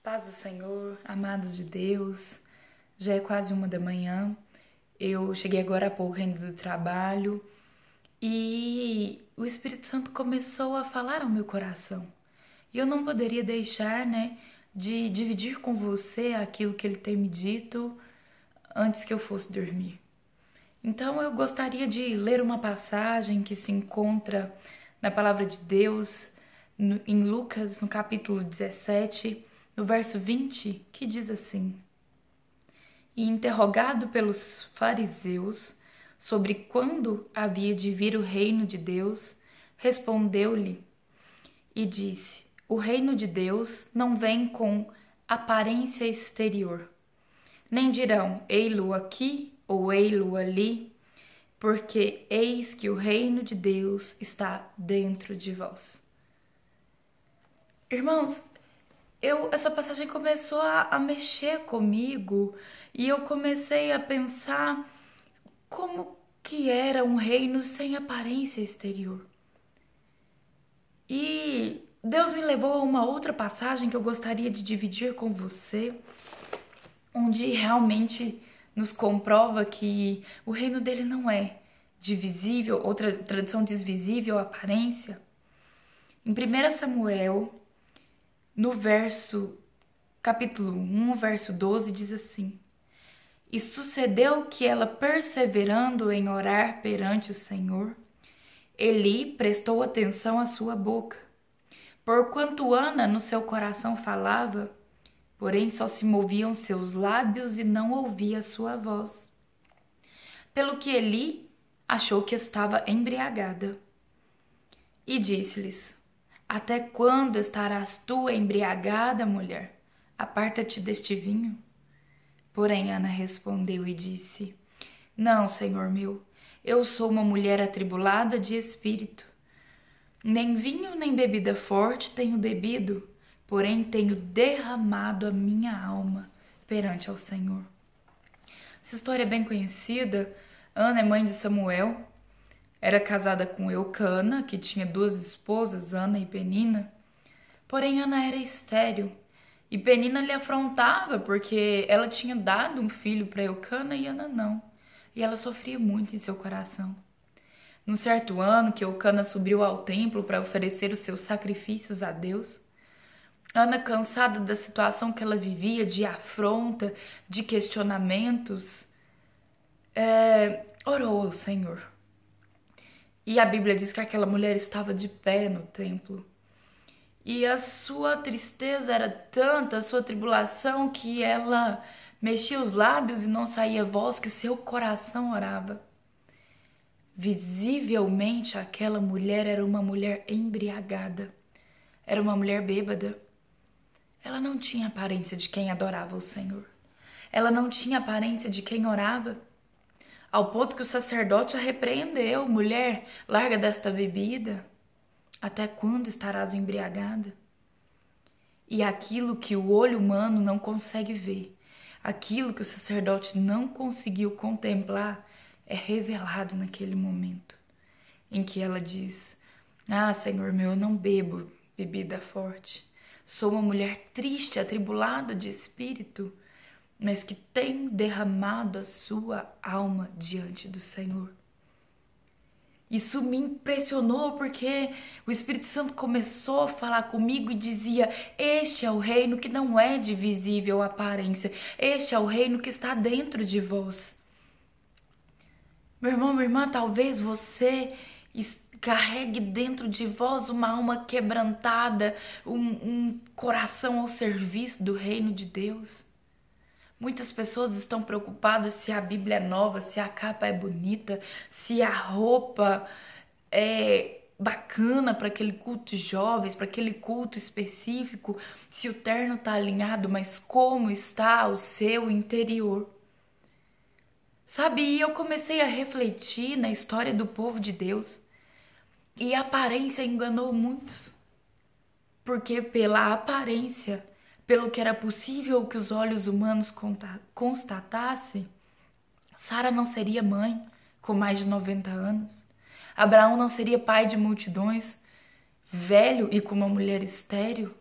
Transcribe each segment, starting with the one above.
Paz do Senhor, amados de Deus, já é quase 1 da manhã. Eu cheguei agora há pouco ainda do trabalho e o Espírito Santo começou a falar ao meu coração. E eu não poderia deixar, de dividir com você aquilo que ele tem me dito antes que eu fosse dormir. Então eu gostaria de ler uma passagem que se encontra na palavra de Deus, em Lucas, no capítulo 17, no verso 20, que diz assim: E interrogado pelos fariseus sobre quando havia de vir o reino de Deus, respondeu-lhe e disse: O reino de Deus não vem com aparência exterior, nem dirão, ei-lo aqui ou ei-lo ali, porque eis que o reino de Deus está dentro de vós. Irmãos, essa passagem começou a mexer comigo e eu comecei a pensar como que era um reino sem aparência exterior. E Deus me levou a uma outra passagem que eu gostaria de dividir com você, onde realmente nos comprova que o reino dele não é de visível, outra tradução diz visível aparência. Em 1 Samuel, no capítulo 1, verso 12, diz assim: E sucedeu que ela, perseverando em orar perante o Senhor, Eli prestou atenção à sua boca. Porquanto Ana no seu coração falava, porém só se moviam seus lábios e não ouvia a sua voz. Pelo que Eli achou que estava embriagada. E disse-lhes: Até quando estarás tu embriagada, mulher? Aparta-te deste vinho. Porém Ana respondeu e disse: Não, Senhor meu, eu sou uma mulher atribulada de espírito. Nem vinho nem bebida forte tenho bebido, porém tenho derramado a minha alma perante ao Senhor. Essa história é bem conhecida. Ana é mãe de Samuel, era casada com Eucana, que tinha 2 esposas, Ana e Penina. Porém, Ana era estéril e Penina lhe afrontava porque ela tinha dado um filho para Eucana e Ana não. E ela sofria muito em seu coração. Num certo ano que Eucana subiu ao templo para oferecer os seus sacrifícios a Deus, Ana, cansada da situação que ela vivia, de afronta, de questionamentos, orou ao Senhor. E a Bíblia diz que aquela mulher estava de pé no templo. E a sua tristeza era tanta, a sua tribulação, que ela mexia os lábios e não saía voz, que o seu coração orava. Visivelmente, aquela mulher era uma mulher embriagada. Era uma mulher bêbada. Ela não tinha aparência de quem adorava o Senhor. Ela não tinha aparência de quem orava. Ao ponto que o sacerdote a repreendeu: mulher, larga desta bebida. Até quando estarás embriagada? E aquilo que o olho humano não consegue ver, aquilo que o sacerdote não conseguiu contemplar, é revelado naquele momento em que ela diz: Ah, Senhor meu, eu não bebo bebida forte. Sou uma mulher triste, atribulada de espírito, mas que tem derramado a sua alma diante do Senhor. Isso me impressionou porque o Espírito Santo começou a falar comigo e dizia: este é o reino que não é de visível aparência, este é o reino que está dentro de vós. Meu irmão, minha irmã, talvez você carregue dentro de vós uma alma quebrantada, um coração ao serviço do reino de Deus. Muitas pessoas estão preocupadas se a Bíblia é nova, se a capa é bonita, se a roupa é bacana para aquele culto de jovens, para aquele culto específico, se o terno está alinhado, mas como está o seu interior? Sabe, e eu comecei a refletir na história do povo de Deus, e a aparência enganou muitos, porque pela aparência, pelo que era possível que os olhos humanos constatassem, Sara não seria mãe com mais de 90 anos. Abraão não seria pai de multidões, velho e com uma mulher estéril.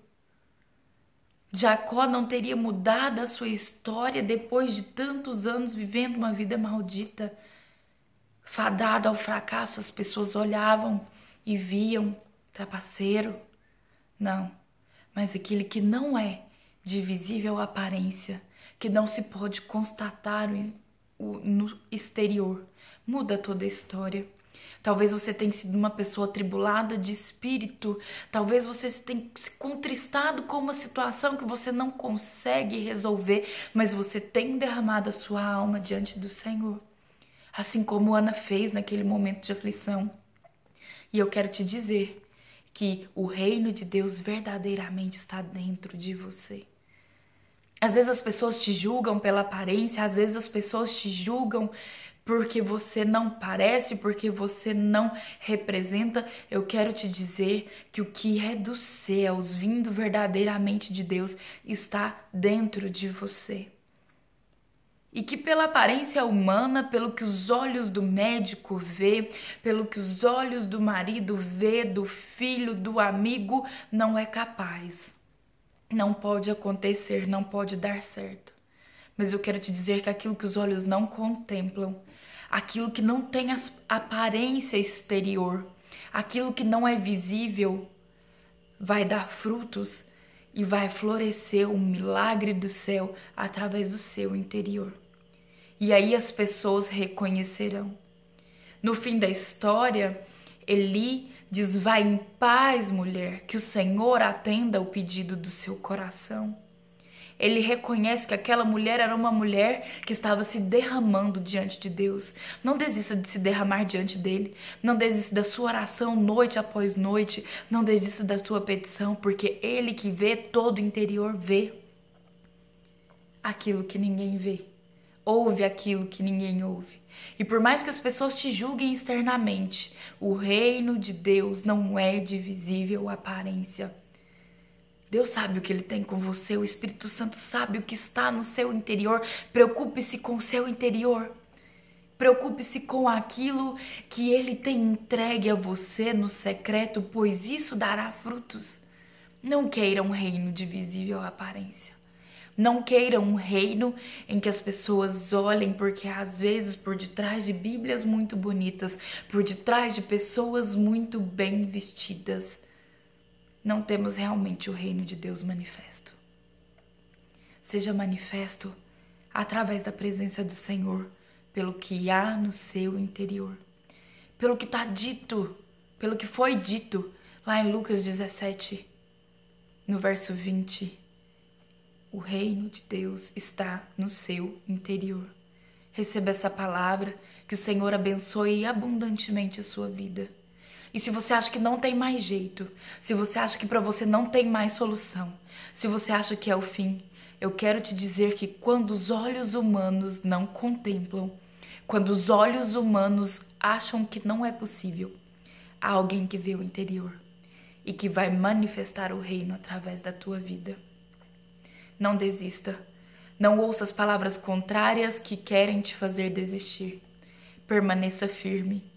Jacó não teria mudado a sua história depois de tantos anos vivendo uma vida maldita. Fadado ao fracasso, as pessoas olhavam e viam trapaceiro. Não, mas aquele que não é de visível aparência, que não se pode constatar no exterior, muda toda a história. Talvez você tenha sido uma pessoa atribulada de espírito, talvez você tenha se contristado com uma situação que você não consegue resolver, mas você tem derramado a sua alma diante do Senhor, assim como Ana fez naquele momento de aflição. E eu quero te dizer que o reino de Deus verdadeiramente está dentro de você. Às vezes as pessoas te julgam pela aparência, às vezes as pessoas te julgam porque você não parece, porque você não representa. Eu quero te dizer que o que é dos céus, vindo verdadeiramente de Deus, está dentro de você. E que pela aparência humana, pelo que os olhos do médico vê, pelo que os olhos do marido vê, do filho, do amigo, não é capaz. Não pode acontecer, não pode dar certo. Mas eu quero te dizer que aquilo que os olhos não contemplam, aquilo que não tem aparência exterior, aquilo que não é visível, vai dar frutos e vai florescer um milagre do céu através do seu interior. E aí as pessoas reconhecerão. No fim da história, Eli diz: vai em paz, mulher, que o Senhor atenda ao pedido do seu coração. Ele reconhece que aquela mulher era uma mulher que estava se derramando diante de Deus. Não desista de se derramar diante dele. Não desista da sua oração noite após noite. Não desista da sua petição, porque ele que vê todo o interior vê aquilo que ninguém vê. Ouve aquilo que ninguém ouve. E por mais que as pessoas te julguem externamente, o reino de Deus não é de visível aparência. Deus sabe o que Ele tem com você, o Espírito Santo sabe o que está no seu interior. Preocupe-se com o seu interior. Preocupe-se com aquilo que Ele tem entregue a você no secreto, pois isso dará frutos. Não queira um reino de visível aparência. Não queira um reino em que as pessoas olhem, porque às vezes por detrás de Bíblias muito bonitas, por detrás de pessoas muito bem vestidas, não temos realmente o reino de Deus manifesto. Seja manifesto através da presença do Senhor, pelo que há no seu interior, pelo que está dito, pelo que foi dito lá em Lucas 17, no verso 20. O reino de Deus está no seu interior. Receba essa palavra, que o Senhor abençoe abundantemente a sua vida. E se você acha que não tem mais jeito, se você acha que para você não tem mais solução, se você acha que é o fim, eu quero te dizer que quando os olhos humanos não contemplam, quando os olhos humanos acham que não é possível, há alguém que vê o interior e que vai manifestar o reino através da tua vida. Não desista. Não ouça as palavras contrárias que querem te fazer desistir. Permaneça firme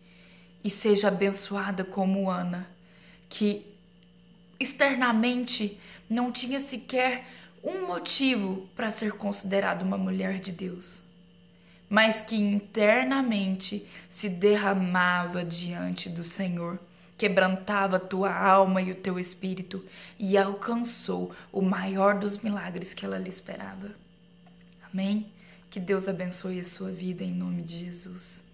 e seja abençoada como Ana, que externamente não tinha sequer um motivo para ser considerada uma mulher de Deus, mas que internamente se derramava diante do Senhor, quebrantava a tua alma e o teu espírito e alcançou o maior dos milagres que ela lhe esperava. Amém? Que Deus abençoe a sua vida em nome de Jesus.